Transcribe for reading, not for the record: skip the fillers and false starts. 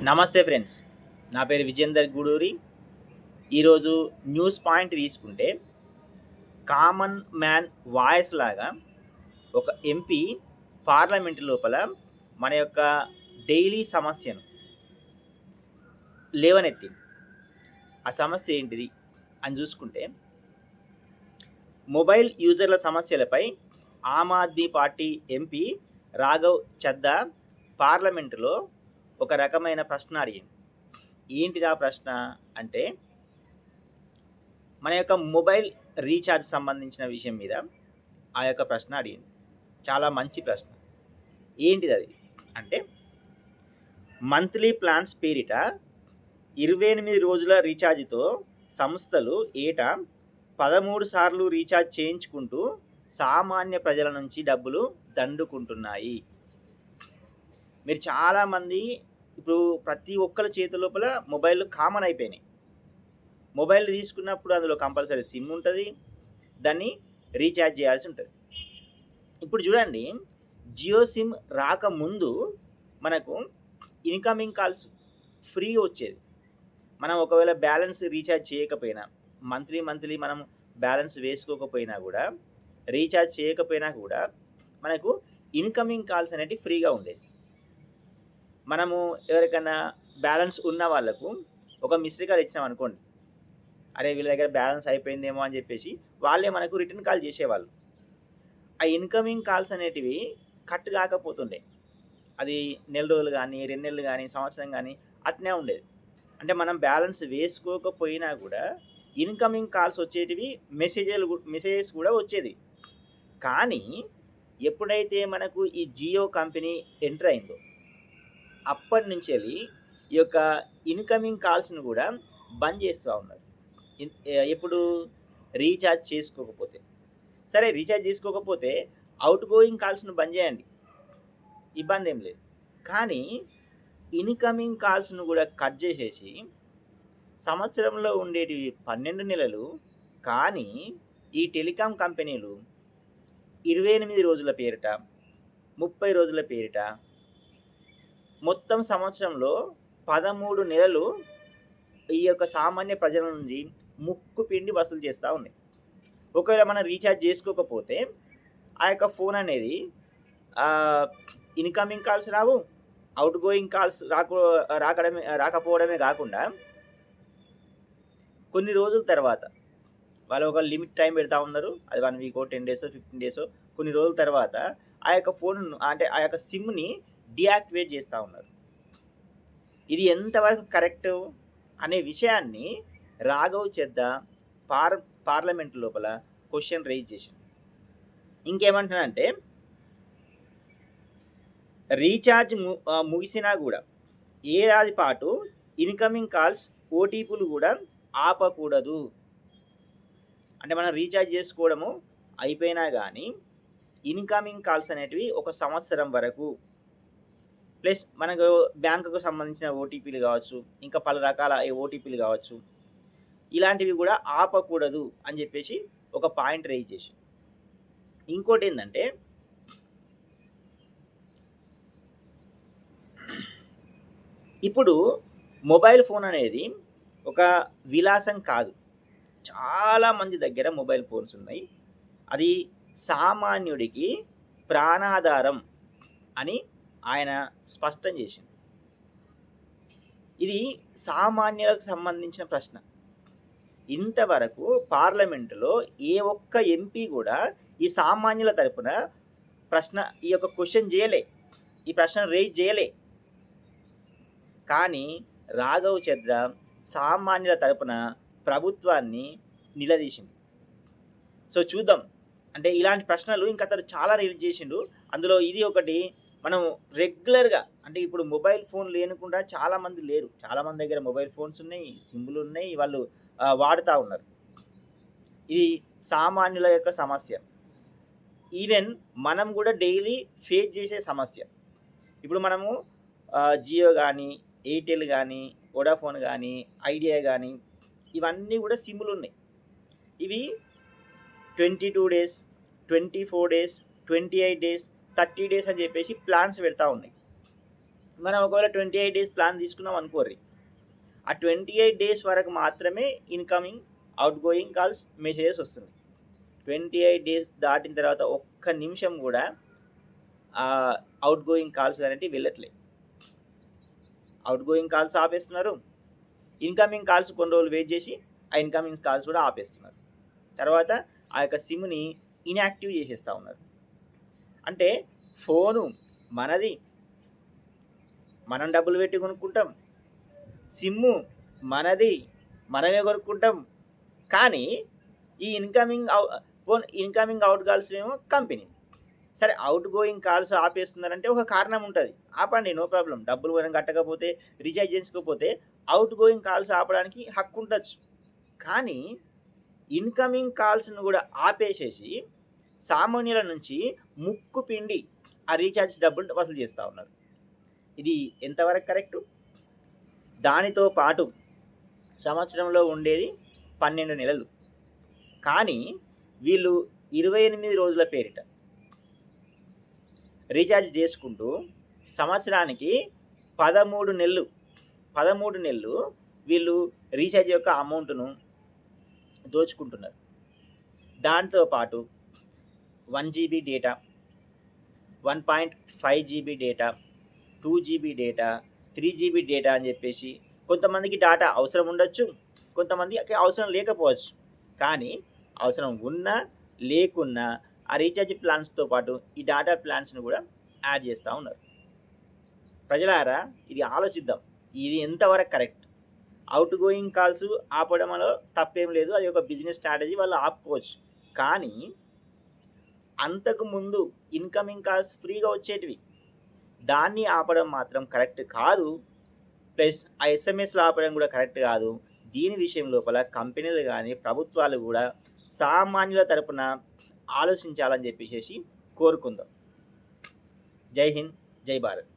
నమస్తే ఫ్రెండ్స్. నా పేరు విజేందర్ గూడూరి. ఈరోజు న్యూస్ పాయింట్ తీసుకుంటే, కామన్ మ్యాన్ వాయిస్ లాగా ఒక ఎంపీ పార్లమెంట్ లోపల మన యొక్క డైలీ సమస్యను లేవనెత్తింది. ఆ సమస్య ఏంటిది అని చూసుకుంటే, మొబైల్ యూజర్ల సమస్యలపై ఆమ్ ఆద్మీ పార్టీ ఎంపీ రాఘవ్ చద్దా పార్లమెంటులో ఒక రకమైన ప్రశ్న అడిగింది. ఏంటిది ఆ ప్రశ్న అంటే, మన యొక్క మొబైల్ రీఛార్జ్ సంబంధించిన విషయం మీద ఆ యొక్క ప్రశ్న అడిగింది. చాలా మంచి ప్రశ్న. ఏంటిది అది అంటే, మంత్లీ ప్లాన్స్ పేరిట 28 రోజుల రీఛార్జ్తో సంస్థలు ఏటా 13 సార్లు రీఛార్జ్ చేయించుకుంటూ సామాన్య ప్రజల నుంచి డబ్బులు దండుకుంటున్నాయి. మీరు చాలామంది ఇప్పుడు ప్రతి ఒక్కరి చేతి లోపల మొబైల్ కామన్ అయిపోయినాయి. మొబైల్ తీసుకున్నప్పుడు అందులో కంపల్సరీ సిమ్ ఉంటుంది, దాన్ని రీఛార్జ్ చేయాల్సి ఉంటుంది. ఇప్పుడు చూడండి, జియో సిమ్ రాకముందు మనకు ఇన్కమింగ్ కాల్స్ ఫ్రీ వచ్చేది. మనం ఒకవేళ బ్యాలెన్స్ రీఛార్జ్ చేయకపోయినా, మంత్లీ మనం బ్యాలెన్స్ వేసుకోకపోయినా కూడా, రీఛార్జ్ చేయకపోయినా కూడా మనకు ఇన్కమింగ్ కాల్స్ అనేటివి ఫ్రీగా ఉండేది. మనము ఎవరికైనా బ్యాలెన్స్ ఉన్న వాళ్ళకు ఒక మిస్డ్ కాల్ ఇచ్చినాం అనుకోండి, అరే వీళ్ళ దగ్గర బ్యాలెన్స్ అయిపోయిందేమో అని చెప్పేసి వాళ్ళే మనకు రిటర్న్ కాల్ చేసేవాళ్ళు. ఆ ఇన్కమింగ్ కాల్స్ అనేటివి కట్ కాకపోతుండే. అది నెల రోజులు కానీ, 2 నెలలు కానీ, సంవత్సరం కానీ అట్నే ఉండేది. అంటే మనం బ్యాలెన్స్ వేసుకోకపోయినా కూడా ఇన్కమింగ్ కాల్స్ వచ్చేటివి, మెసేజెస్ కూడా వచ్చేది. కానీ ఎప్పుడైతే మనకు ఈ జియో కంపెనీ ఎంటర్ అయిందో, అప్పటి నుంచి ఈ యొక్క ఇన్కమింగ్ కాల్స్‌ని కూడా బంద్ చేస్తూ ఉన్నారు. ఎప్పుడు రీఛార్జ్ చేసుకోకపోతే. సరే, రీఛార్జ్ చేసుకోకపోతే అవుట్ గోయింగ్ కాల్స్‌ని బంద్ చేయండి, ఇబ్బంది ఏం లేదు. కానీ ఇన్కమింగ్ కాల్స్‌ను కూడా కట్ చేసేసి, సంవత్సరంలో ఉండేటివి 12 నెలలు, కానీ ఈ టెలికాం కంపెనీలు 28 రోజుల పేరిట, 30 రోజుల పేరిట, మొత్తం సంవత్సరంలో 13 నెలలు ఈ యొక్క సామాన్య ప్రజల నుండి ముక్కు పిండి వసూలు చేస్తూ ఉన్నాయి. ఒకవేళ మనం రీఛార్జ్ చేసుకోకపోతే ఆ యొక్క ఫోన్ అనేది ఇన్కమింగ్ కాల్స్ రావు, అవుట్ గోయింగ్ కాల్స్ రాకపోవడమే కాకుండా, కొన్ని రోజుల తర్వాత వాళ్ళు ఒక లిమిట్ టైం పెడతా ఉన్నారు. అది 1 వీకో, 10 డేసో, 15 డేసో, కొన్ని రోజుల తర్వాత ఆ యొక్క ఫోన్ అంటే ఆ యొక్క సిమ్‌ని డీయాక్టివేట్ చేస్తూ ఉన్నారు. ఇది ఎంతవరకు కరెక్టు అనే విషయాన్ని రాఘవ్ చద్దా పార్లమెంట్ లోపల క్వశ్చన్ రైజ్ చేసిండు. ఇంకేమంటున్నాడంటే, రీఛార్జ్ ముగిసినా కూడా ఏడాది పాటు ఇన్కమింగ్ కాల్స్, ఓటీపీలు కూడా ఆపకూడదు. అంటే మనం రీఛార్జ్ చేసుకోవడము అయిపోయినా కానీ ఇన్కమింగ్ కాల్స్ అనేటివి 1 సంవత్సరం వరకు, ప్లస్ మనకు బ్యాంకుకు సంబంధించిన ఓటీపీలు కావచ్చు, ఇంకా పలు రకాల ఓటీపీలు కావచ్చు, ఇలాంటివి కూడా ఆపకూడదు అని చెప్పేసి ఒక పాయింట్ రైజ్ చేసి, ఇంకోటి ఏంటంటే, ఇప్పుడు మొబైల్ ఫోన్ అనేది ఒక విలాసం కాదు. చాలామంది దగ్గర మొబైల్ ఫోన్స్ ఉన్నాయి. అది సామాన్యుడికి ప్రాణాధారం అని ఆయన స్పష్టం చేసింది. ఇది సామాన్యులకు సంబంధించిన ప్రశ్న. ఇంతవరకు పార్లమెంటులో ఏ ఒక్క ఎంపీ కూడా ఈ సామాన్యుల తరపున ఈ యొక్క క్వశ్చన్ చేయలే, ఈ ప్రశ్న రైజ్ చేయలే. కానీ రాఘవ్ చద్దా సామాన్యుల తరపున ప్రభుత్వాన్ని నిలదీసిండు. సో చూద్దాం, అంటే ఇలాంటి ప్రశ్నలు ఇంకా అతను చాలా రైజ్ చేసిండు. అందులో ఇది ఒకటి. మనం రెగ్యులర్గా, అంటే ఇప్పుడు మొబైల్ ఫోన్ లేనుకుండా చాలామంది లేరు. చాలామంది దగ్గర మొబైల్ ఫోన్స్ ఉన్నాయి, సిమ్లు ఉన్నాయి, వాళ్ళు వాడుతూ ఉన్నారు. ఇది సామాన్యుల యొక్క సమస్య. ఈవెన్ మనం కూడా డైలీ ఫేస్ చేసే సమస్య. ఇప్పుడు మనము జియో కానీ, ఎయిర్టెల్ కానీ, వోడాఫోన్ కానీ, ఐడియా కానీ, ఇవన్నీ కూడా సిమ్లు ఉన్నాయి. ఇవి 22 డేస్, 24 డేస్, 28 డేస్, 30 డేస్ అని చెప్పేసి ప్లాన్స్ పెడతా ఉన్నాయి. మనం ఒకవేళ 28 డేస్ ప్లాన్ తీసుకున్నాం అనుకోర్రి. ఆ 28 డేస్ వరకు మాత్రమే ఇన్‌కమింగ్, ఔట్‌గోయింగ్ కాల్స్, మెసేజెస్ వస్తుంది. 28 డేస్ దాటిన తర్వాత ఒక్క నిమిషం గూడా ఔట్‌గోయింగ్ కాల్స్ అనేటివి వెళ్ళట్లే. ఔట్‌గోయింగ్ కాల్స్ ఆపేస్తున్నారు. ఇన్‌కమింగ్ కాల్స్ కొన్ని రోజులు వెయిట్ చేసి, ఆ ఇన్‌కమింగ్ కాల్స్ కూడా ఆపేస్తున్నారు. తర్వాత ఆ యొక్క సిమ్‌ని ఇన్‌యాక్టివ్ చేసేస్తా ఉన్నారు. అంటే ఫోను మనది. మనం డబ్బులు పెట్టి కొనుక్కుంటాం. సిమ్ము మనది. మనమే కొనుక్కుంటాం. కానీ ఈ ఇన్‌కమింగ్, ఔట్ కాల్స్ ఏమో కంపెనీ. సరే, ఔట్ గోయింగ్ కాల్స్ ఆపేస్తున్నారంటే ఒక కారణం ఉంటది. ఆపండి, నో ప్రాబ్లమ్. డబ్బులు మనం కట్టకపోతే, రీచార్జ్ చేయించుకోకపోతే ఔట్ గోయింగ్ కాల్స్ ఆపడానికి హక్కు ఉండొచ్చు. కానీ ఇన్‌కమింగ్ కాల్స్‌ను కూడా ఆపేసేసి సామాన్యుల నుంచి ముక్కు పిండి ఆ రీచార్జ్ డబ్బులు వసూలు చేస్తా ఉన్నారు. ఇది ఎంతవరకు కరెక్టు? దానితో పాటు సంవత్సరంలో ఉండేది 12 నెలలు. కానీ వీళ్ళు 28 రోజుల పేరిట రీఛార్జ్ చేసుకుంటూ సంవత్సరానికి 13 నెలలు వీళ్ళు రీఛార్జ్ యొక్క అమౌంట్‌ను దోచుకుంటున్నారు. దాంతో పాటు 1 GB data, 1.5 GB data, 2 GB data, 3 GB data అని చెప్పేసి కొంతమందికి డేటా అవసరం ఉండొచ్చు. కొంతమందికి అవసరం లేకపోవచ్చు. కానీ అవసరం ఉన్నా, లేకున్నా ఆ రీఛార్జ్ ప్లాన్స్‌తో పాటు ఈ డేటా ప్లాన్స్‌ని కూడా యాడ్ చేస్తా ఉన్నారు. ప్రజలారా, ఇది ఆలోచిద్దాం. ఇది ఎంతవరకు కరెక్ట్? ఔట్ గోయింగ్ కాల్స్ ఆపడంలో తప్పేం లేదు. అది ఒక బిజినెస్ స్ట్రాటజీ, వాళ్ళు ఆపుకోవచ్చు. కానీ అంతకుముందు ఇన్‌కమింగ్ కాల్స్ ఫ్రీగా వచ్చేటివి. దాన్ని ఆపడం మాత్రం కరెక్ట్ కాదు. ప్లస్ ఆ ఎస్ఎంఎస్‌లు ఆపడం కూడా కరెక్ట్ కాదు. దీని విషయం లోపల కంపెనీలు గానీ, ప్రభుత్వాలు కూడా సామాన్యుల తరపున ఆలోచించాలని చెప్పేసేసి కోరుకుందాం. జై హింద్, జై భారత్.